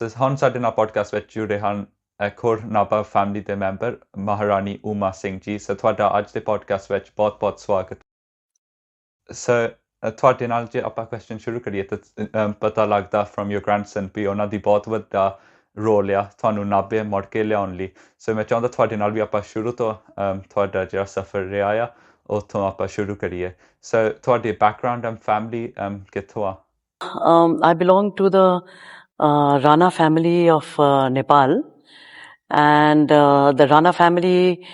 This hon ਸਾਡੇ ਨਾਲ podcast ਵਿੱਚ ਜੁੜੇ ਹਨ ਇੱਕ ਹੋਰ ਨਾਭਾ ਫੈਮਿਲੀ ਦੇ ਮੈਂਬਰ ਮਹਾਰਾਣੀ ਉਮਾ ਸਿੰਘ ਜੀ ਸੋ ਤੁਹਾਡਾ ਅੱਜ ਦੇ podcast ਵਿੱਚ ਬਹੁਤ-ਬਹੁਤ ਸਵਾਗਤ ਸਰ ਤੁਹਾਡੇ ਨਾਲ ਜੇ ਆਪਾਂ ਕੁਐਸਚਨ ਸ਼ੁਰੂ ਕਰੀਏ ਤਾਂ ਪਤਾ ਲੱਗਦਾ from your grandson ਵੀ ਉਹਨਾਂ ਦੀ ਬਹੁਤ ਵੱਡਾ ਰੋਲ ਆ ਤੁਹਾਨੂੰ ਨਾਭੇ ਮੁੜ ਕੇ ਲਿਆਉਣ ਲਈ ਸੋ ਮੈਂ ਚਾਹੁੰਦਾ ਤੁਹਾਡੇ ਨਾਲ ਵੀ ਆਪਾਂ ਸ਼ੁਰੂ ਤੋਂ ਤੁਹਾਡਾ ਜਿਹੜਾ ਸਫ਼ਰ ਰਿਹਾ ਆ ਉੱਥੋਂ ਆਪਾਂ ਸ਼ੁਰੂ ਕਰੀਏ ਸੋ ਤੁਹਾਡੇ ਬੈਕਗ੍ਰਾਉਂਡ ਐਂਡ ਫੈਮਿਲੀ ਕਿੱਥੋਂ ਆ I belong to the Rana family of Nepal, and the Rana family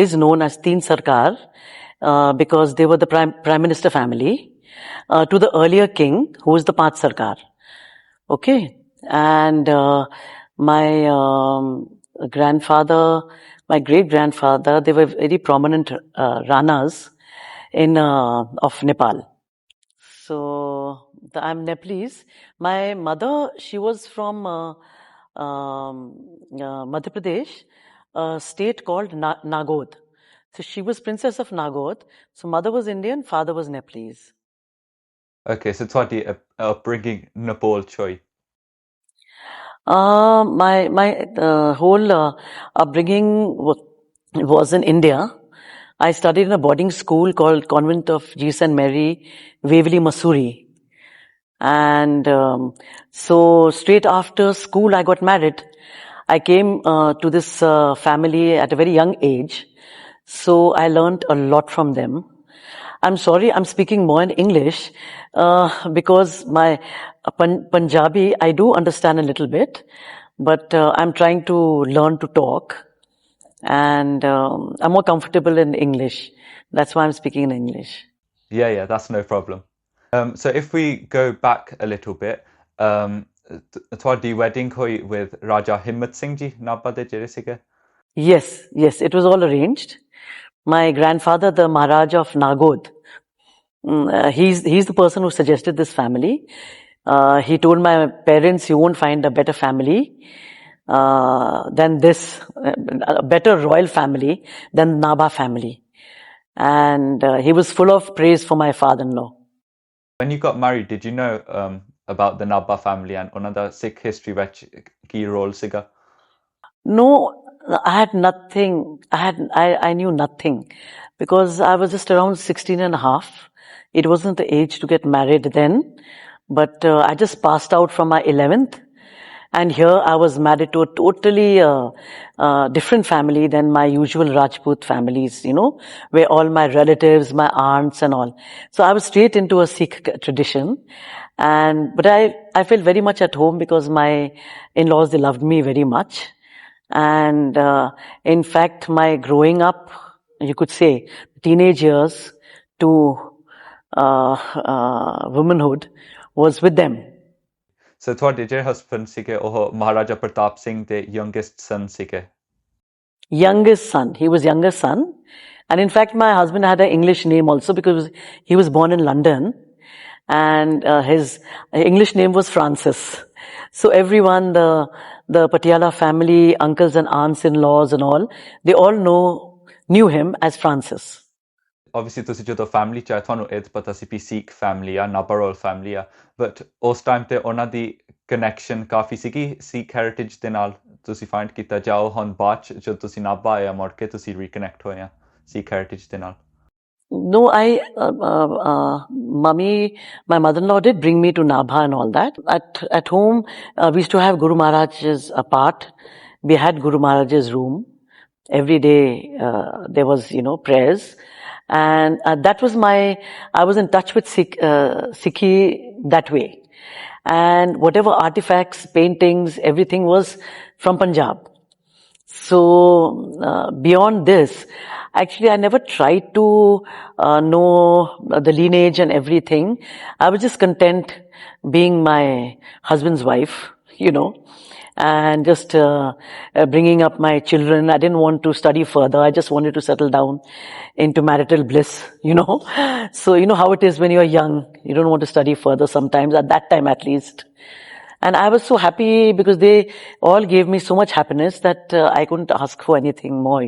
is known as Teen Sarkar because they were the prime minister family to the earlier king, who was the Panch Sarkar. Okay, and my grandfather, my great grandfather, they were very prominent Ranas of Nepal. So I'm Nepalese. My mother, she was from Madhya Pradesh, a state called Nagod. So she was princess of Nagod. So mother was Indian, father was Nepalese. Okay, so ਤੁਹਾਡੀ upbringing Nepal choi. My whole upbringing was in India. I studied in a boarding school called Convent of Jesus and Mary, Waverly, Missouri. And so straight after school, I got married. I came to this family at a very young age. So I learned a lot from them. I'm sorry, I'm speaking more in English because my Punjabi, I do understand a little bit, but I'm trying to learn to talk. And I'm more comfortable in English. That's why I'm speaking in English. Yeah, that's no problem. So if we go back a little bit, ਤੁਹਾਡੀ wedding ਹੋਈ with Raja Himmat Singh ji, Nabha ਦੇ ਜਿਹੜੇ ਸੀਗੇ? Yes, it was all arranged. My grandfather, the Maharaja of Nagod, he's the person who suggested this family. He told my parents, you won't find a better family than this, a better royal family than Nabha family. And he was full of praise for my father-in-law. When you got married, did you know about the Nabha family and another Sikh history which key role siga? No, I had nothing. I knew nothing because I was just around 16 and a half. It wasn't the age to get married then, but I just passed out from my 11th. And here I was married to a totally different family than my usual Rajput families, where all my relatives, my aunts and all. So I was straight into a Sikh tradition. But I felt very much at home because my in-laws, they loved me very much. And in fact, my growing up, you could say, teenage years to womanhood was with them. So ਤੁਹਾਡੇ ਜਿਹੜੇ husband ਸੀਗੇ ਉਹ Maharaja Pratap Singh ਦੇ youngest son ਸੀਗੇ? Youngest son. He was youngest son. And in fact, my husband had an English name also because he was born in London. And his English name was Francis. So everyone, the Patiala family, uncles and aunts-in-laws and all, they all knew him as Francis. Obviously ਤੁਸੀਂ ਜਦੋਂ family ਚ ਆਏ ਤੁਹਾਨੂੰ ਇਹ ਪਤਾ ਸੀ ਵੀ Sikh family ਆ Nabha Royal family ਆ but ਉਸ time ਤੇ ਉਹਨਾਂ ਦੀ connection ਕਾਫੀ ਸੀਗੀ Sikh heritage ਦੇ ਨਾਲ ਤੁਸੀਂ find ਕੀਤਾ ਜਾਓ ਹੁਣ ਬਾਅਦ ਚ ਜਦੋਂ ਤੁਸੀਂ Nabha ਆਏ ਮੁੜ ਕੇ ਤੁਸੀਂ reconnect ਹੋਏ ਆ Sikh heritage ਦੇ ਨਾਲ? No, my mother-in-law did bring me to Nabha and all that. At home, we used to have Guru Maharaj's apart. We had Guru Maharaj's room. Every day, there was, prayers. And that was I was in touch with Sikhi that way. And whatever artifacts, paintings, everything was from Punjab. So beyond this, actually I never tried to know the lineage and everything. I was just content being my husband's wife, and just bringing up my children. I didn't want to study further. I just wanted to settle down into marital bliss, So you know how it is when you're young. You don't want to study further sometimes, at that time at least. And I was so happy because they all gave me so much happiness that I couldn't ask for anything more,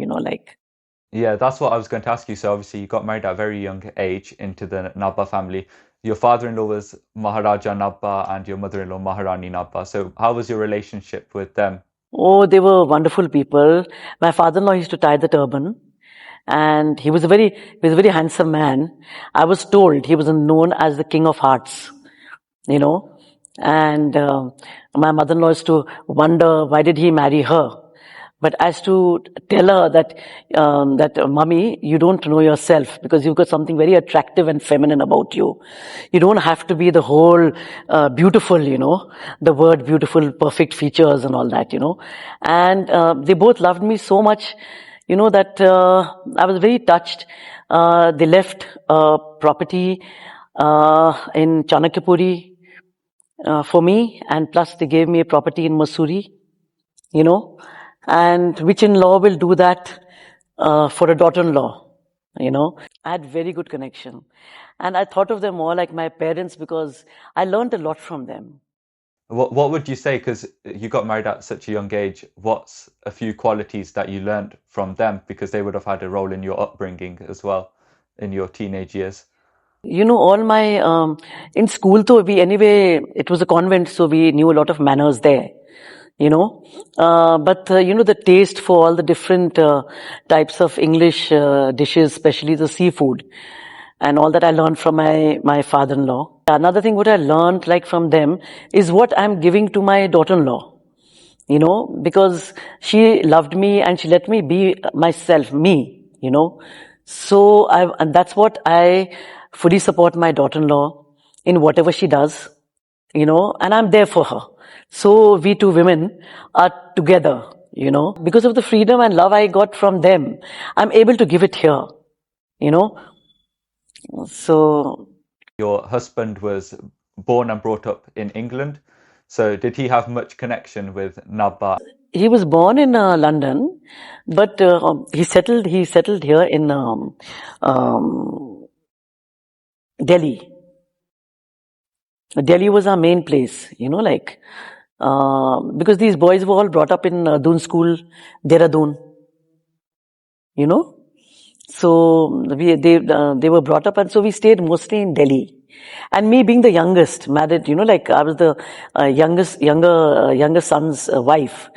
Yeah, that's what I was going to ask you. So obviously you got married at a very young age into the Nabha family. your father-in-law was Maharaja Nabha and your mother-in-law Maharani Nabha. So how was your relationship with them? Oh, they were wonderful people. My father-in-law used to tie the turban, and he was a very handsome man. I was told he was known as the King of Hearts, you know. And my mother-in-law used to wonder why did he marry her. But as to tell her that mummy, you don't know yourself because you've got something very attractive and feminine about you. You don't have to be the whole beautiful, the word beautiful, perfect features and all that, And they both loved me so much, that I was very touched. They left property in Chanakyapuri for me, and plus they gave me a property in Mussoorie, and which in-law will do that for a daughter-in-law, I had very good connection. And I thought of them more like my parents because I learned a lot from them. What would you say, because you got married at such a young age, what's a few qualities that you learned from them, because they would have had a role in your upbringing as well in your teenage years? All my, in school though, it was a convent, so we knew a lot of manners there, but the taste for all the different types of English dishes, especially the seafood, and all that I learned from my father-in-law. Another thing what I learned like from them is what I'm giving to my daughter-in-law, because she loved me and she let me be myself, me, So and that's what I fully support my daughter-in-law in whatever she does, and I'm there for her. So we two women are together, because of the freedom and love I got from them, I'm able to give it here, So your husband was born and brought up in England. So did he have much connection with Nabha? He was born in London, but he settled here in Delhi. Delhi was our main place, because these boys were all brought up in Doon School, Dehradun, So they were brought up, and so we stayed mostly in Delhi. And me being the youngest, married, I was the younger son's wife,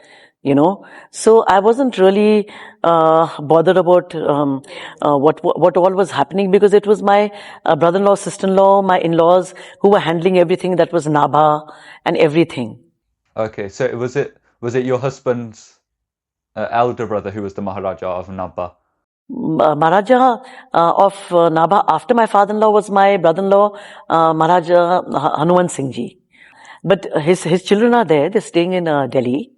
So I wasn't really bothered about what all was happening, because it was my brother-in-law, sister-in-law, my in-laws who were handling everything that was Nabha and everything. Okay, so was it your husband's elder brother who was the Maharaja of Nabha? Maharaja of Nabha after my father-in-law was my brother-in-law, Maharaja Hanuman Singh ji. But his children are there. They're staying in Delhi.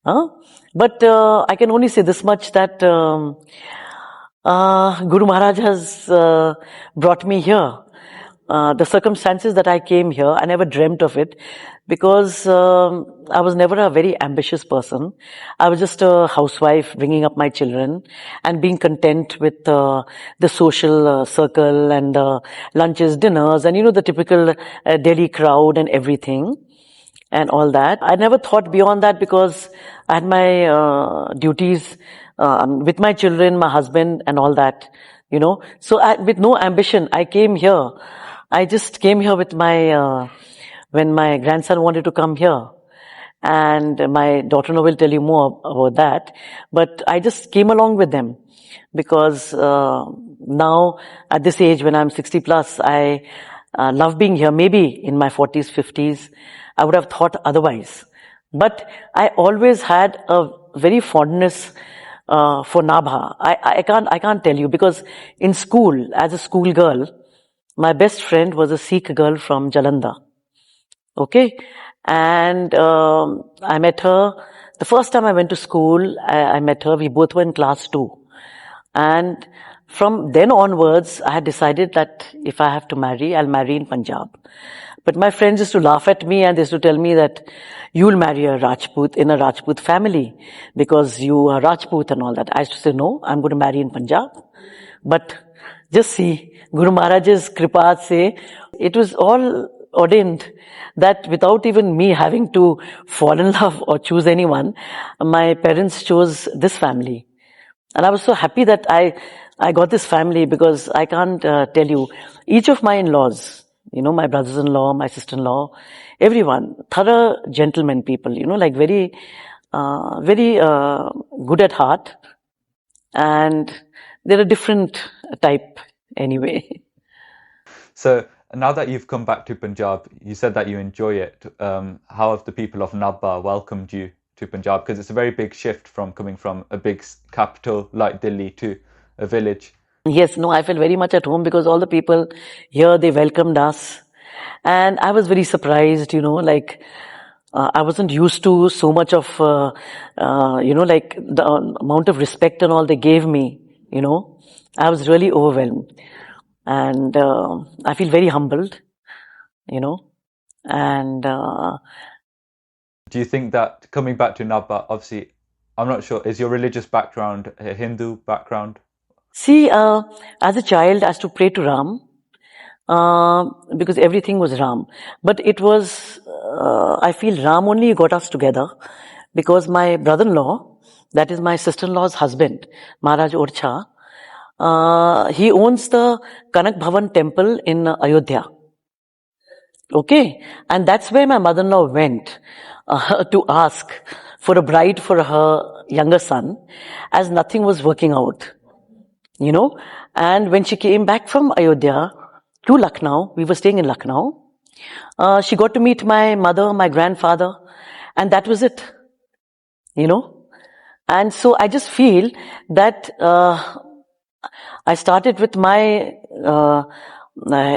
But I can only say this much, that Guru Maharaj has brought me here. The circumstances that I came here, I never dreamt of it, because I was never a very ambitious person. I was just a housewife bringing up my children and being content with the social circle and lunches, dinners, and the typical Delhi crowd and everything and all that. I never thought beyond that, because I had my duties with my children, my husband, and all that, So with no ambition, I came here. I just came here with when my grandson wanted to come here. And my daughter-in-law will tell you more about that. But I just came along with them, because now at this age, when I'm 60 plus, I love being here. Maybe in my 40s, 50s, I would have thought otherwise. But I always had a very fondness for Nabha. I can't tell you, because in school, as a school girl, my best friend was a Sikh girl from Jalandhar. Okay. And I met her. The first time I went to school, I met her. We both were in class 2. And from then onwards, I had decided that if I have to marry, I'll marry in Punjab. But my friends used to laugh at me, and they used to tell me that you'll marry a Rajput in a Rajput family because you are Rajput and all that. I used to say, no, I'm going to marry in Punjab. But just see, Guru Maharaj's kripa se, it was all ordained that without even me having to fall in love or choose anyone, my parents chose this family. And I was so happy that I got this family, because I can't tell you, each of my in-laws, my brothers-in-law, my sister-in-law, everyone, thorough gentlemen people, like very good at heart, and they're a different type anyway. So now that you've come back to Punjab, you said that you enjoy it. How have the people of Nabha welcomed you to Punjab? Because it's a very big shift from coming from a big capital like Delhi to a village. Yes, no, I felt very much at home because all the people here, they welcomed us. And I was very surprised, like, I wasn't used to so much of, like the amount of respect and all they gave me, I was really overwhelmed. And I feel very humbled, and Do you think that coming back to Nabha, obviously, I'm not sure, is your religious background a Hindu background? see, as a child, I used to pray to Ram, because everything was Ram. But it was, I feel Ram only got us together because my brother-in-law, that is my sister-in-law's husband, Maharaj Orcha, he owns the Kanak Bhavan temple in Ayodhya. Okay, and that's where my mother-in-law went to ask for a bride for her younger son, as nothing was working out, And when she came back from Ayodhya to Lucknow, we were staying in Lucknow, she got to meet my mother, my grandfather, and that was it, And so I just feel that I started with my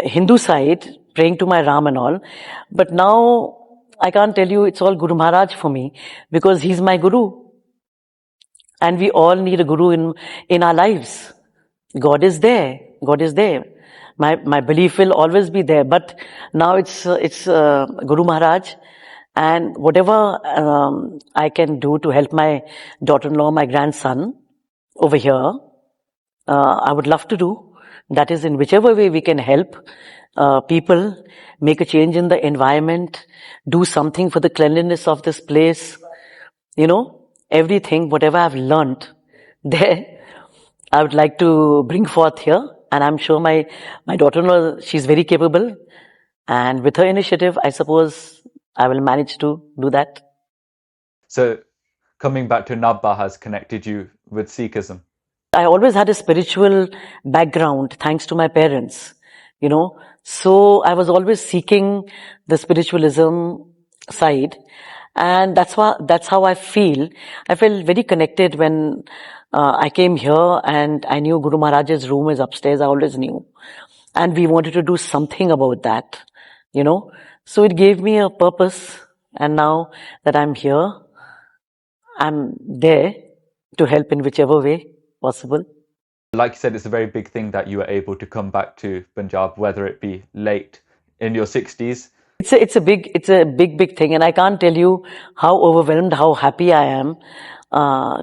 Hindu side, praying to my Ram and all, but now I can't tell you it's all Guru Maharaj for me because he's my Guru. And we all need a Guru in our lives. God is there. God is there. My belief will always be there, but now it's Guru Maharaj, and whatever I can do to help my daughter-in-law, my grandson over here, I would love to do. That is, in whichever way we can help people, make a change in the environment, do something for the cleanliness of this place, everything, whatever I've learned there, I would like to bring forth here. And I'm sure my daughter-in-law, she's very capable. And with her initiative, I suppose I will manage to do that. So coming back to Nabha has connected you with Sikhism? I always had a spiritual background thanks to my parents, So I was always seeking the spiritualism side. And that's how I feel. I felt very connected when I came here and I knew Guru Maharaj's room is upstairs. I always knew. And we wanted to do something about that, So it gave me a purpose. And now that I'm here, I'm there to help in whichever way possible. Like you said, it's a very big thing that you were able to come back to Punjab, whether it be late in your 60s. It's a big thing, and I can't tell you how overwhelmed, how happy I am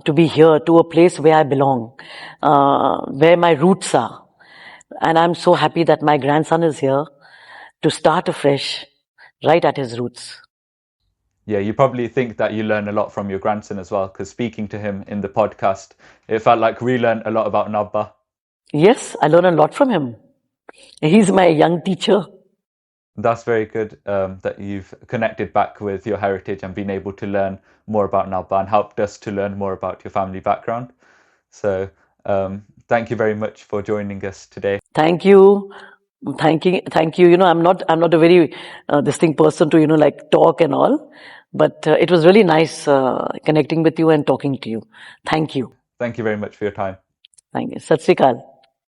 to be here, to a place where I belong, where my roots are, and I'm so happy that my grandson is here to start afresh, right at his roots. Yeah, you probably think that you learn a lot from your grandson as well, because speaking to him in the podcast, it felt like we learned a lot about Nabha. Yes, I learn a lot from him. He's my young teacher. That's very good that you've connected back with your heritage and been able to learn more about Nabha and helped us to learn more about your family background. So thank you very much for joining us today. Thank you. Thank you. I'm not a very distinct person to like talk and all, but it was really nice connecting with you and talking to you. Thank you. Thank you very much for your time. Thank you. Sat Sri Akal.